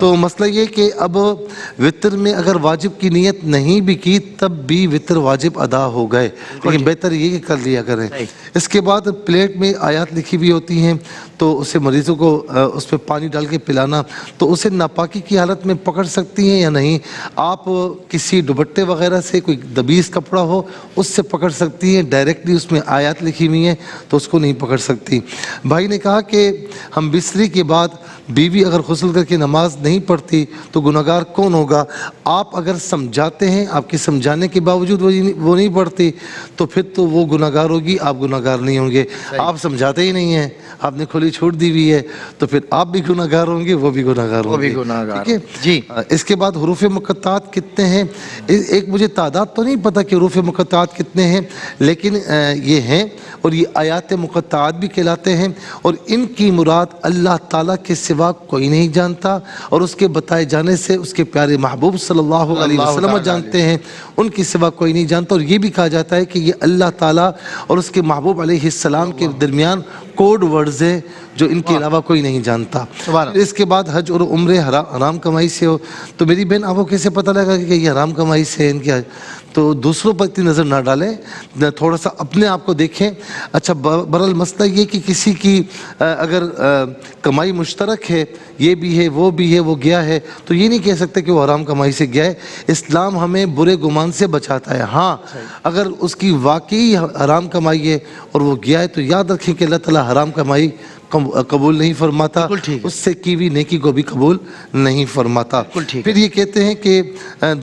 تو مسئلہ یہ کہ اب وطر میں اگر واجب کی نیت نہیں بھی کی تب بھی وطر واجب ادا ہو گئے، لیکن بہتر یہ کہ کر لیا کریں۔ اس کے بعد پلیٹ میں آیات لکھی ہوئی ہوتی ہیں تو اسے مریضوں کو اس پہ پانی ڈال کے پلانا، تو اسے ناپاکی کی حالت میں پکڑ سکتی ہیں یا نہیں؟ آپ کسی دوپٹے وغیرہ سے، کوئی دبیز کپڑا ہو اس سے پکڑ سکتی ہیں، ڈائریکٹلی اس میں آیات لکھی ہوئی ہیں تو اس کو نہیں پکڑ سکتی۔ بھائی نے کہا کہ ہم بستری کے بعد بیوی اگر غسل کر کے نماز نہیں پڑھتی تو گناہگار کون ہوگا؟ آپ اگر سمجھاتے ہیں، آپ کے سمجھانے کے باوجود وہ نہیں پڑھتی تو پھر تو وہ گناہگار ہوگی، آپ گناہگار نہیں ہوں گے۔ آپ سمجھاتے ہی نہیں ہیں، آپ نے کھلی چھوٹ دی ہوئی ہے تو پھر آپ بھی گناہگار ہوں گے، وہ بھی گناہگار ہوں گے، ٹھیک ہے جی۔ اس کے بعد حروف مقطعات کتنے ہیں؟ ایک مجھے تعداد تو نہیں پتہ کہ حروف مقطعات کتنے ہیں، لیکن یہ ہیں اور یہ آیات مقطعات بھی کہلاتے ہیں، اور ان کی مراد اللہ تعالیٰ کے سوا کوئی نہیں جانتا، اور اس کے بتائے جانے سے اس کے پیارے محبوب صلی اللہ علیہ وسلم جانتے ہیں، ان کی سوا کوئی نہیں جانتا۔ اور یہ بھی کہا جاتا ہے کہ یہ اللہ تعالیٰ اور اس کے محبوب علیہ السلام کے درمیان کوڈ ورڈز ہیں جو ان کے علاوہ کوئی نہیں جانتا۔ اس کے بعد حج اور عمرے حرام کمائی سے ہو تو میری بہن آپ کو کیسے پتہ لگا کہ یہ حرام کمائی سے ہے ان کی؟ تو دوسروں پر اتنی نظر نہ ڈالیں، تھوڑا سا اپنے آپ کو دیکھیں۔ اچھا، برحال مسئلہ یہ کہ کسی کی اگر کمائی مشترک ہے، یہ بھی ہے وہ بھی ہے، وہ گیا ہے، تو یہ نہیں کہہ سکتے کہ وہ حرام کمائی سے گیا ہے۔ اسلام ہمیں برے گمان سے بچاتا ہے۔ ہاں، اگر اس کی واقعی حرام کمائی ہے اور وہ گیا ہے تو یاد رکھیں کہ اللہ تعالیٰ حرام کمائی قبول نہیں فرماتا، اس سے کی ہوئی نیکی کو بھی قبول نہیں فرماتا۔ پھر یہ کہتے ہیں کہ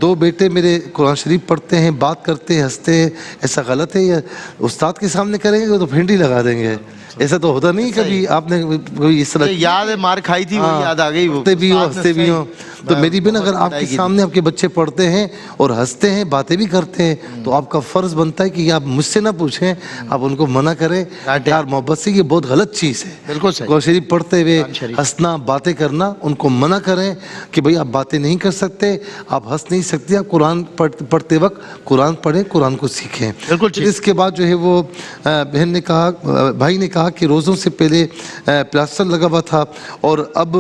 دو بیٹے میرے قرآن شریف پڑھتے ہیں، بات کرتے ہیں، ہنستے ہیں، ایسا غلط ہے؟ یا استاد کے سامنے کریں گے تو پھنڈی لگا دیں گے؟ ایسا تو ہوتا نہیں کبھی آپ نے کوئی اس طرح یاد ہے مار کھائی تھی، وہ یاد آ گئی، پڑھتے بھی ہو ہنستے بھی ہو؟ تو میری بہن اگر آپ کے سامنے آپ کے بچے پڑھتے ہیں اور ہنستے ہیں، باتیں بھی کرتے ہیں، تو آپ کا فرض بنتا ہے کہ آپ مجھ سے نہ پوچھیں، آپ ان کو منع کریں پیار محبت سے۔ یہ بہت غلط چیز ہے، بالکل صحیح۔ قرآن شریف پڑھتے ہوئے ہنسنا، باتیں کرنا، ان کو منع کریں کہ بھئی آپ باتیں نہیں کر سکتے، آپ ہنس نہیں سکتے، آپ قرآن پڑھتے وقت قرآن پڑھیں، قرآن کو سیکھیں۔ بالکل۔ اس کے بعد جو ہے وہ بہن نے کہا، بھائی نے کہا کہ روزوں سے پہلے پلاسٹر لگا ہوا تھا اور اب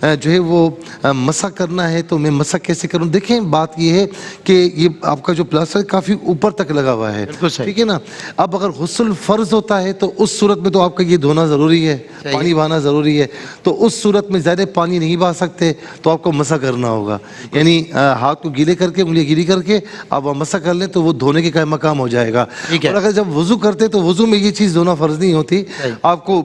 جو ہے وہ مسح کرنا ہے تو میں مسح کیسے کروں؟ دیکھیں، بات یہ ہے کہ یہ آپ کا جو پلاسٹر کافی اوپر تک لگا ہوا ہے، ٹھیک ہے نا؟ اب اگر غسل فرض ہوتا ہے تو اس صورت میں تو آپ کا یہ دھونا ضروری ہے، پانی بہانا ضروری ہے، تو اس صورت میں زیادہ پانی نہیں بہا سکتے تو آپ کو مسح کرنا ہوگا، یعنی ہاتھ کو گیلے کر کے، انگلی گیلی کر کے آپ مسح کر لیں تو وہ دھونے کے قائم مقام ہو جائے گا۔ اور اگر جب وضو کرتے تو وضو میں یہ چیز دھونا فرض نہیں ہوتی، آپ کو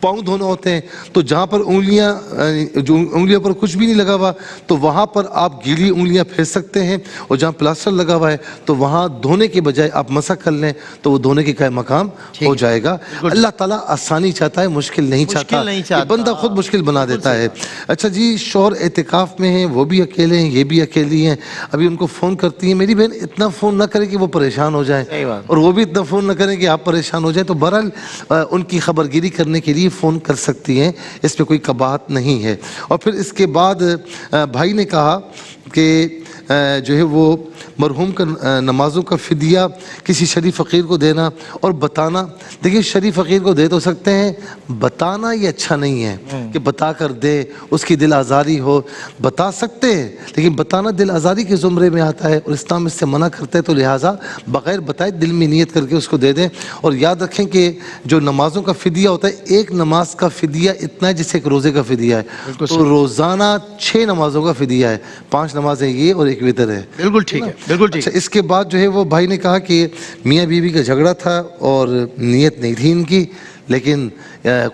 پاؤں دھونا ہوتے ہیں، تو جہاں پر انگلیوں پر کچھ بھی نہیں لگا ہوا تو وہاں پر آپ گیلی انگلیاں پھیر سکتے ہیں، اور جہاں پلاسٹر لگا ہوا ہے تو وہاں دھونے کے بجائے آپ مسح کر لیں تو وہ دھونے کے قائم مقام ہو جائے گا۔ اللہ تعالیٰ آسانی چاہتا ہے، مشکل نہیں چاہتا، بندہ خود مشکل بنا دیتا ہے۔ اچھا جی، شوہر اعتکاف میں ہیں، وہ بھی اکیلے ہیں، یہ بھی اکیلی ہیں، ابھی ان کو فون کرتی ہیں۔ میری بہن اتنا فون نہ کریں کہ وہ پریشان ہو جائیں، اور وہ بھی اتنا فون نہ کریں کہ آپ پریشان ہو جائیں، تو بہرحال ان کی خبرگیری کرنے کے لیے فون کر سکتی ہیں، اس پہ کوئی قباحت نہیں ہے۔ اور پھر اس کے بعد بھائی نے کہا کہ جو ہے وہ مرحوم کا نمازوں کا فدیہ کسی شریف فقیر کو دینا اور بتانا۔ دیکھیں، شریف فقیر کو دے تو سکتے ہیں، بتانا یہ اچھا نہیں ہے کہ بتا کر دے، اس کی دل آزاری ہو، بتا سکتے ہیں لیکن بتانا دل آزاری کے زمرے میں آتا ہے اور اسلام اس سے منع کرتا ہے، تو لہٰذا بغیر بتائے دل میں نیت کر کے اس کو دے دیں۔ اور یاد رکھیں کہ جو نمازوں کا فدیہ ہوتا ہے، ایک نماز کا فدیہ اتنا ہے جیسے ایک روزے کا فدیہ ہے، تو روزانہ 6 نمازوں کا فدیہ ہے، 5 نمازیں یہ اور ایک وتر ہے۔ بالکل ٹھیک ہے، بالکل ٹھیک۔ اچھا، اس کے بعد جو ہے وہ بھائی نے کہا کہ میاں بیوی کا جھگڑا تھا اور نیت نہیں تھی ان کی، لیکن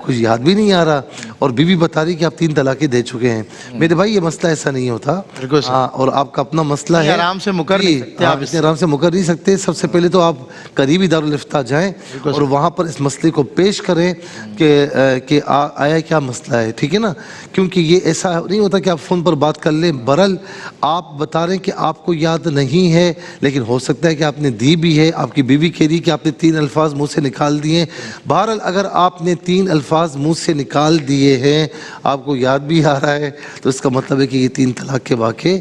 کچھ یاد بھی نہیں آ رہا، اور بیوی بتا رہی کہ آپ 3 طلاقیں دے چکے ہیں۔ میرے بھائی یہ مسئلہ ایسا نہیں ہوتا، ہاں، اور آپ کا اپنا مسئلہ ہے، آرام سے مکر نہیں سکتے، آپ اتنے آرام سے مکر نہیں سکتے۔ سب سے پہلے تو آپ قریبی دارالفتہ جائیں اور وہاں پر اس مسئلے کو پیش کریں کہ آیا کیا مسئلہ ہے، ٹھیک ہے نا؟ کیونکہ یہ ایسا نہیں ہوتا کہ آپ فون پر بات کر لیں، برحال آپ بتا رہے ہیں کہ آپ کو یاد نہیں ہے، لیکن ہو سکتا ہے کہ آپ نے دی بھی ہے، آپ کی بیوی کہہ رہی کہ آپ نے 3 الفاظ منہ سے نکال دیے۔ بہرحال اگر آپ نے 3 الفاظ منہ سے نکال دیے ہیں، آپ کو یاد بھی آ رہا ہے، تو اس کا مطلب ہے کہ یہ 3 طلاق کے واقع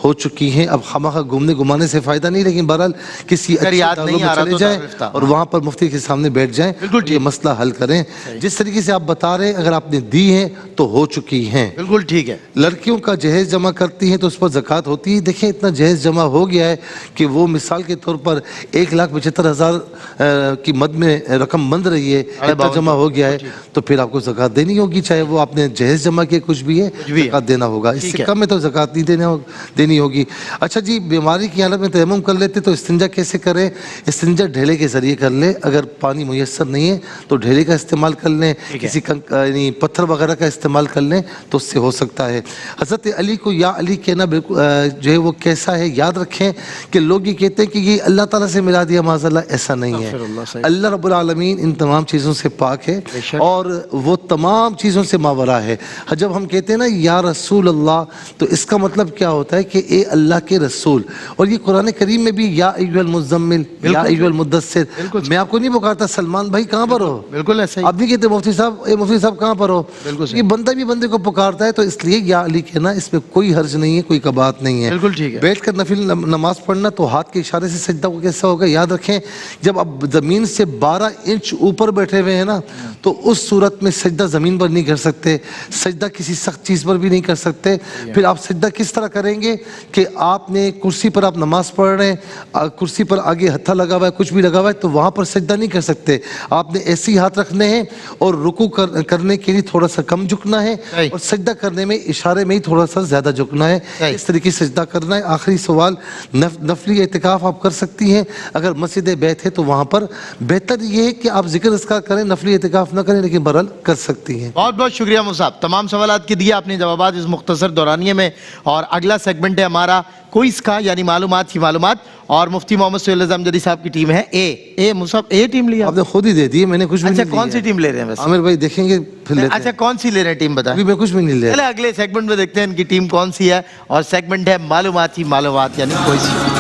ہو چکی ہیں. اب خواہ گھومنے گھمانے سے فائدہ نہیں, لیکن بہرحال کسی اچھے اداروں میں چلے جائیں اور وہاں پر مفتی کے سامنے بیٹھ جائیں, یہ مسئلہ حل کریں. جس طریقے سے آپ بتا رہے ہیں اگر آپ نے دی ہیں تو ہو چکی ہیں. بالکل ٹھیک ہے. لڑکیوں کا جہیز جمع کرتی ہیں تو اس پر زکوٰۃ ہوتی ہے. دیکھیں اتنا جہیز جمع ہو گیا ہے کہ وہ مثال کے طور پر 1,75,000 کی مد میں رقم بند رہی ہے, اتنا جمع ہو گیا ہے, تو پھر آپ کو زکوٰۃ دینی ہوگی, چاہے وہ آپ نے جہیز جمع کیا کچھ بھی ہے, زکوٰۃ دینا ہوگا. اس سے کم میں تو زکوٰۃ نہیں دینی ہوگی. اچھا جی, بیماری کی حالت میں تیمم کر لیتے تو استنجا کیسے کریں؟ استنجا ڈھیلے کے ذریعے کر لیں. اگر پانی میسر نہیں ہے تو ڈھیلے کا استعمال کر لیں, کسی یعنی پتھر وغیرہ کا استعمال کر لیں تو اس سے ہو سکتا ہے. حضرت علی کو یا علی کہنا بالکل جو ہے وہ کیسا ہے, یاد رکھیں کہ لوگ یہ کہتے ہیں کہ یہ اللہ تعالیٰ سے ملا دیا, معاذ اللہ, ایسا نہیں ہے. اللہ رب العالمین ان تمام چیزوں سے پاک ہے اور وہ تمام چیزوں سے ماورا ہے. جب ہم کہتے ہیں نا یا رسول اللہ, تو اس کا مطلب کیا ہوتا ہے کہ اے اللہ کے رسول. اور یہ قرآن کریم میں بھی یا ایھا المزمل, یا ایھا المدثر, میں آپ کو نہیں پکارتا سلمان بھائی کہاں پر ہو, بالکل ایسا ہی. آپ نہیں کہتے مفتی صاحب اے مفتی صاحب کہاں پر ہو, یہ بندہ بھی بندے کو پکارتا ہے. تو اس لیے یا علی کہنا اس میں کوئی حرج نہیں ہے, کوئی کباہت نہیں ہے. بالکل ٹھیک ہے. بیٹھ کر نفل نماز پڑھنا تو ہاتھ کے اشارے سے سجدہ کو کیسا ہوگا, یاد رکھیں جب اب زمین سے 12 انچ اوپر بیٹھے ہوئے ہیں نا, تو اس صورت میں سجدہ زمین پر نہیں کر سکتے, سجدہ کسی سخت چیز پر بھی نہیں کر سکتے. پھر آپ سجدہ کس طرح کریں گے کہ آپ نے کرسی پر آپ نماز پڑھ رہے ہیں, کرسی پر آگے ہتھا لگا ہوا ہے, کچھ بھی لگا ہوا ہے, تو وہاں پر سجدہ نہیں کر سکتے. آپ نے ایسے ہی ہاتھ رکھنے ہیں اور رکوع کرنے کے لیے تھوڑا سا کم جھکنا ہے, اور سجدہ کرنے میں اشارے میں ہی تھوڑا سا زیادہ جھکنا ہے. اس طریقے سے سجدہ کرنا ہے. آخری سوال, نفلی اعتکاف آپ کر سکتی ہیں اگر مسجد بیت ہے تو وہاں پر بہتر یہ ہے کہ آپ ذکر اذکار کریں, نفلی اعتکاف نہ کریں, لیکن بہرحال کر سکتی ہیں. بہت بہت شکریہ مصعب, تمام سوالات کے دیے آپ نے جوابات اس مختصر دورانیے میں. اور اگلا سیگمنٹ ہے ہمارا کوئز کا, یعنی معلومات ہی معلومات, اور مفتی محمد سہیل نظام جدید صاحب کی ٹیم ہے اے مصعب, اے ٹیم لیا آپ نے خود ہی دے دی, میں نے کچھ بھی نہیں. اچھا کون سی ٹیم لے رہے ہیں ویسے عامر بھائی دیکھیں گے پھر لیتے ہیں. اچھا کون سی لے رہے ہیں ٹیم بتائیں. میں کچھ بھی نہیں لے رہا. چلے اگلے سیگمنٹ میں دیکھتے ہیں ان کی ٹیم کون سی ہے, اور سیگمنٹ ہے معلومات ہی معلومات, یعنی کوئز.